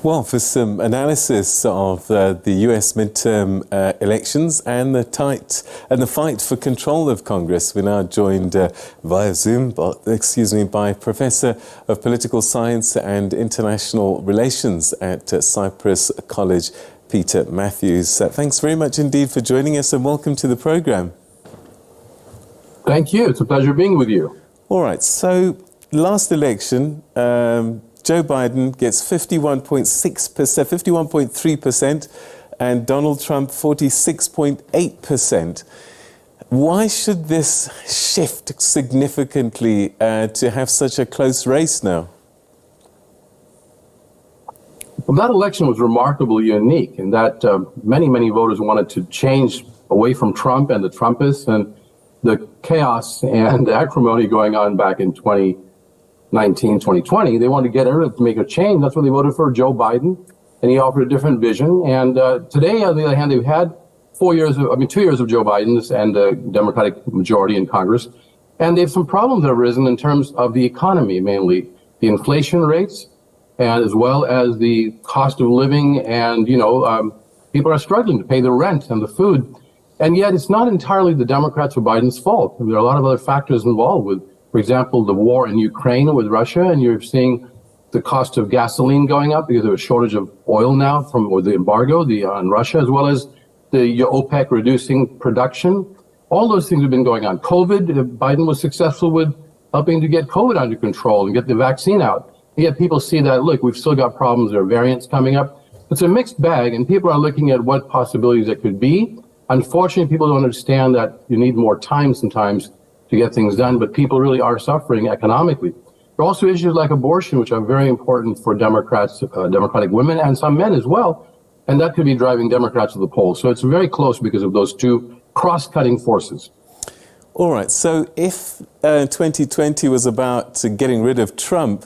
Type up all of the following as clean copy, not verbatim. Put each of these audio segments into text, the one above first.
Well, for some analysis of the US midterm elections and the fight for control of Congress, we're now joined via Zoom, by Professor of Political Science and International Relations at Cyprus College, Peter Mathews. Thanks very much indeed for joining us, and welcome to the program. Thank you. It's a pleasure being with you. All right. So last election, Joe Biden gets 51.6%, 51.3%, and Donald Trump 46.8%. Why should this shift significantly to have such a close race now? Well, that election was remarkably unique in that many voters wanted to change away from Trump and the Trumpists and the chaos and the acrimony going on back in 2019, 2020. They wanted to get everyone to make a change. That's why they voted for Joe Biden, and he offered a different vision. And today, on the other hand, they've had 2 years of Joe Biden's and the Democratic majority in Congress, and they have some problems that have arisen in terms of the economy, mainly the inflation rates, and as well as the cost of living. And people are struggling to pay the rent and the food. And yet, it's not entirely the Democrats or Biden's fault. There are a lot of other factors involved with, for example, the war in Ukraine with Russia, and you're seeing the cost of gasoline going up because of a shortage of oil now from the embargo on Russia, as well as the OPEC reducing production. All those things have been going on. COVID, Biden was successful with helping to get COVID under control and get the vaccine out. And yet people see that, look, we've still got problems. There are variants coming up. It's a mixed bag, and people are looking at what possibilities it could be. Unfortunately, people don't understand that you need more time sometimes to get things done, but people really are suffering economically. There are also issues like abortion, which are very important for Democrats, Democratic women, and some men as well, and that could be driving Democrats to the polls. So it's very close because of those two cross-cutting forces. All right, so if 2020 was about getting rid of Trump,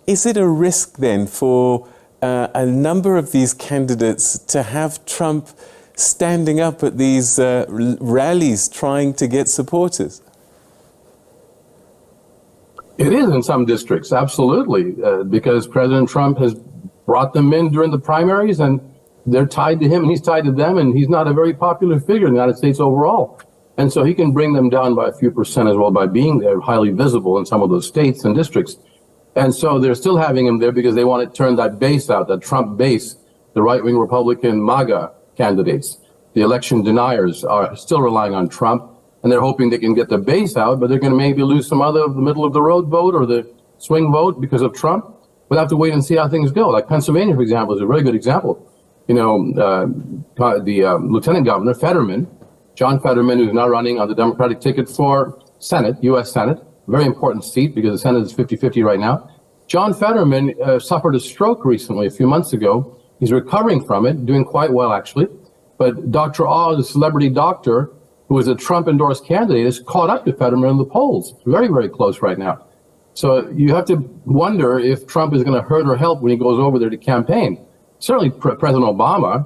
is it a risk then for a number of these candidates to have Trump standing up at these rallies trying to get supporters? It is in some districts, absolutely, because President Trump has brought them in during the primaries, and they're tied to him, and he's tied to them, and he's not a very popular figure in the United States overall. And so he can bring them down by a few percent as well by being there, highly visible in some of those states and districts. And so they're still having him there because they want to turn that base out, that Trump base, the right-wing Republican MAGA candidates. The election deniers are still relying on Trump, and they're hoping they can get the base out, but they're going to maybe lose some other of the middle-of-the-road vote or the swing vote because of Trump. We'll have to wait and see how things go. Like Pennsylvania, for example, is a very good example. The Lieutenant Governor, Fetterman, John Fetterman, who's now running on the Democratic ticket for Senate, U.S. Senate, very important seat because the Senate is 50-50 right now. John Fetterman suffered a stroke recently, a few months ago. He's recovering from it, doing quite well, actually. But Dr. Oz, the celebrity doctor, who is a Trump-endorsed candidate, is caught up to Fetterman in the polls. Very, very close right now. So you have to wonder if Trump is going to hurt or help when he goes over there to campaign. Certainly, President Obama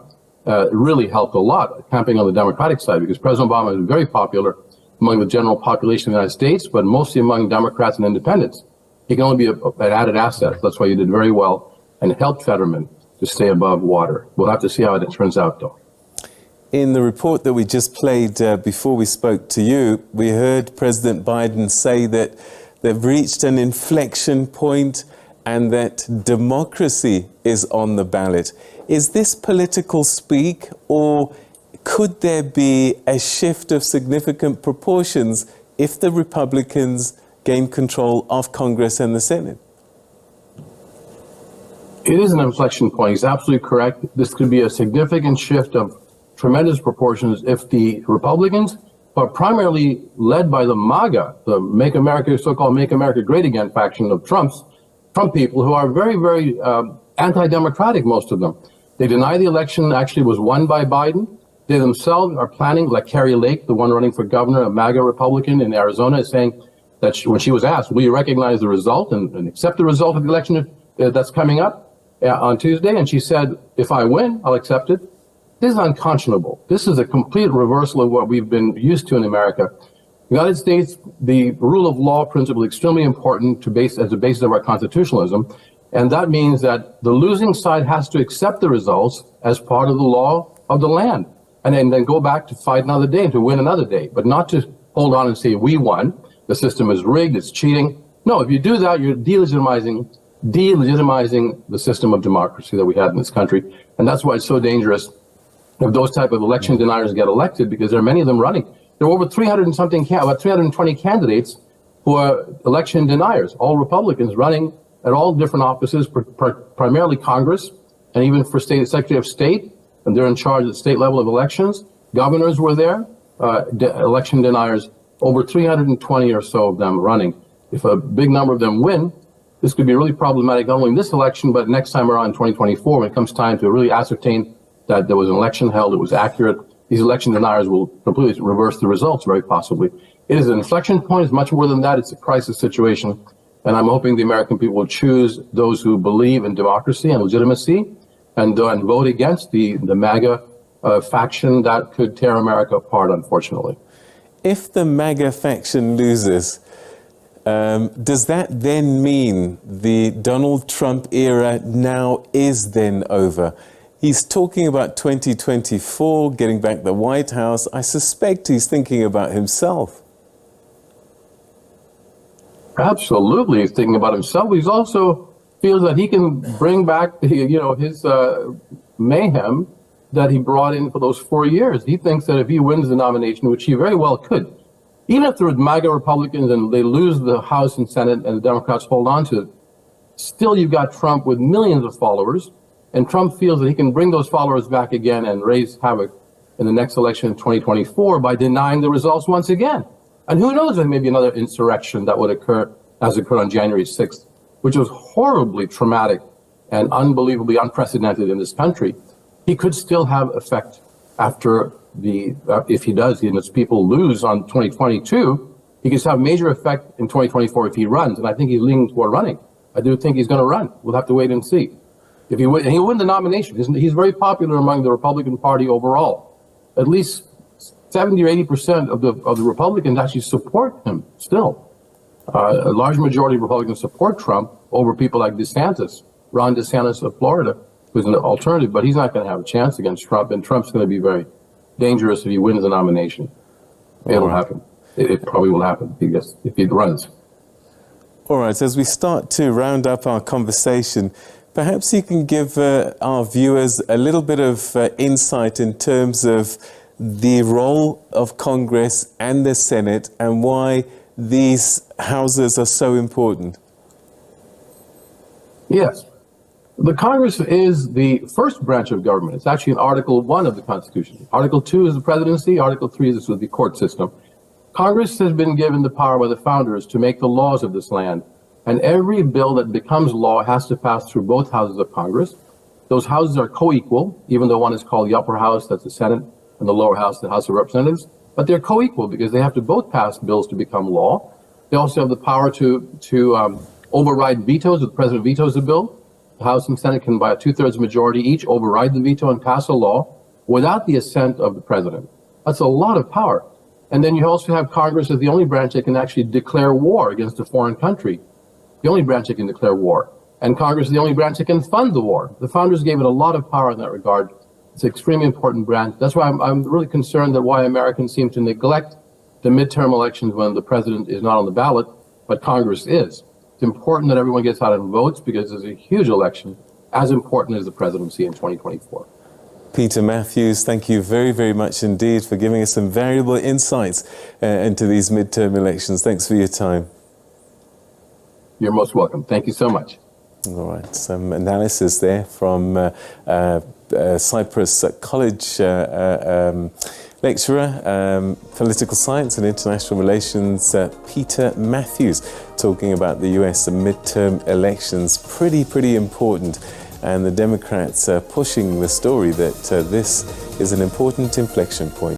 really helped a lot campaigning on the Democratic side because President Obama is very popular among the general population of the United States, but mostly among Democrats and independents. He can only be an added asset. That's why he did very well and helped Fetterman to stay above water. We'll have to see how it turns out, though. In the report that we just played before we spoke to you, we heard President Biden say that they've reached an inflection point and that democracy is on the ballot. Is this political speak, or could there be a shift of significant proportions if the Republicans gain control of Congress and the Senate? It is an inflection point. He's absolutely correct. This could be a significant shift of tremendous proportions if the Republicans, who are primarily led by the MAGA, the Make America, so-called Make America Great Again faction of Trump people, who are very, very anti-democratic, most of them. They deny the election actually was won by Biden. They themselves are planning, like Carrie Lake, the one running for governor, a MAGA Republican in Arizona, is saying that when she was asked, will you recognize the result and accept the result of the election that's coming up on Tuesday? And she said, if I win, I'll accept it. This is unconscionable. This is a complete reversal of what we've been used to in America. The United States, the rule of law principle is extremely important as a basis of our constitutionalism. And that means that the losing side has to accept the results as part of the law of the land, and then go back to fight another day, to win another day, but not to hold on and say, we won, the system is rigged, it's cheating. No, if you do that, you're delegitimizing the system of democracy that we have in this country. And that's why it's so dangerous if those type of election deniers get elected, because there are many of them running. There are over 300 and something, about 320 candidates who are election deniers, all Republicans running at all different offices, primarily Congress, and even for Secretary of State, and they're in charge at the state level of elections. Governors were there, election deniers, over 320 or so of them running. If a big number of them win, this could be really problematic, not only in this election, but next time around in 2024, when it comes time to really ascertain that there was an election held, it was accurate. These election deniers will completely reverse the results, very possibly. It is an inflection point. It's much more than that. It's a crisis situation. And I'm hoping the American people will choose those who believe in democracy and legitimacy, and vote against the MAGA faction that could tear America apart, unfortunately. If the MAGA faction loses, does that then mean the Donald Trump era now is then over? He's talking about 2024, getting back the White House. I suspect he's thinking about himself. Absolutely, he's thinking about himself. He also feels that he can bring back, his mayhem that he brought in for those 4 years. He thinks that if he wins the nomination, which he very well could, even if there are MAGA Republicans and they lose the House and Senate and the Democrats hold on to it, still you've got Trump with millions of followers, and Trump feels that he can bring those followers back again and raise havoc in the next election in 2024 by denying the results once again. And who knows, there may be another insurrection that would occur as occurred on January 6th, which was horribly traumatic and unbelievably unprecedented in this country. He could still have effect after if he does, and his people lose on 2022, he could have major effect in 2024 if he runs. And I think he's leaning toward running. I do think he's going to run. We'll have to wait and see. If he win, and he'll win the nomination. He's very popular among the Republican Party overall. At least 70 or 80% of the Republicans actually support him still. A large majority of Republicans support Trump over people like DeSantis, Ron DeSantis of Florida, who's an alternative, but he's not going to have a chance against Trump, and Trump's going to be very dangerous if he wins the nomination. It'll happen. It probably will happen if he runs. All right, as we start to round up our conversation, perhaps you can give our viewers a little bit of insight in terms of the role of Congress and the Senate and why these houses are so important. Yes. The Congress is the first branch of government. It's actually in Article 1 of the Constitution. Article 2 is the presidency. Article 3 is the court system. Congress has been given the power by the founders to make the laws of this land. And every bill that becomes law has to pass through both houses of Congress. Those houses are co-equal, even though one is called the upper house, that's the Senate, and the lower house, the House of Representatives. But they're co-equal because they have to both pass bills to become law. They also have the power to override vetoes if the president vetoes a bill. The House and Senate can, by a 2/3 majority each, override the veto and pass a law without the assent of the president. That's a lot of power. And then you also have Congress as the only branch that can actually declare war against a foreign country. The only branch that can declare war. And Congress is the only branch that can fund the war. The founders gave it a lot of power in that regard. It's an extremely important branch. That's why I'm really concerned that why Americans seem to neglect the midterm elections when the president is not on the ballot, but Congress is. It's important that everyone gets out and votes because it's a huge election, as important as the presidency in 2024. Peter Mathews, thank you very, very much indeed for giving us some valuable insights into these midterm elections. Thanks for your time. You're most welcome. Thank you so much. All right, some analysis there from Cyprus College lecturer, political science and international relations, Peter Mathews, talking about the US midterm elections. Pretty important. And the Democrats are pushing the story that this is an important inflection point.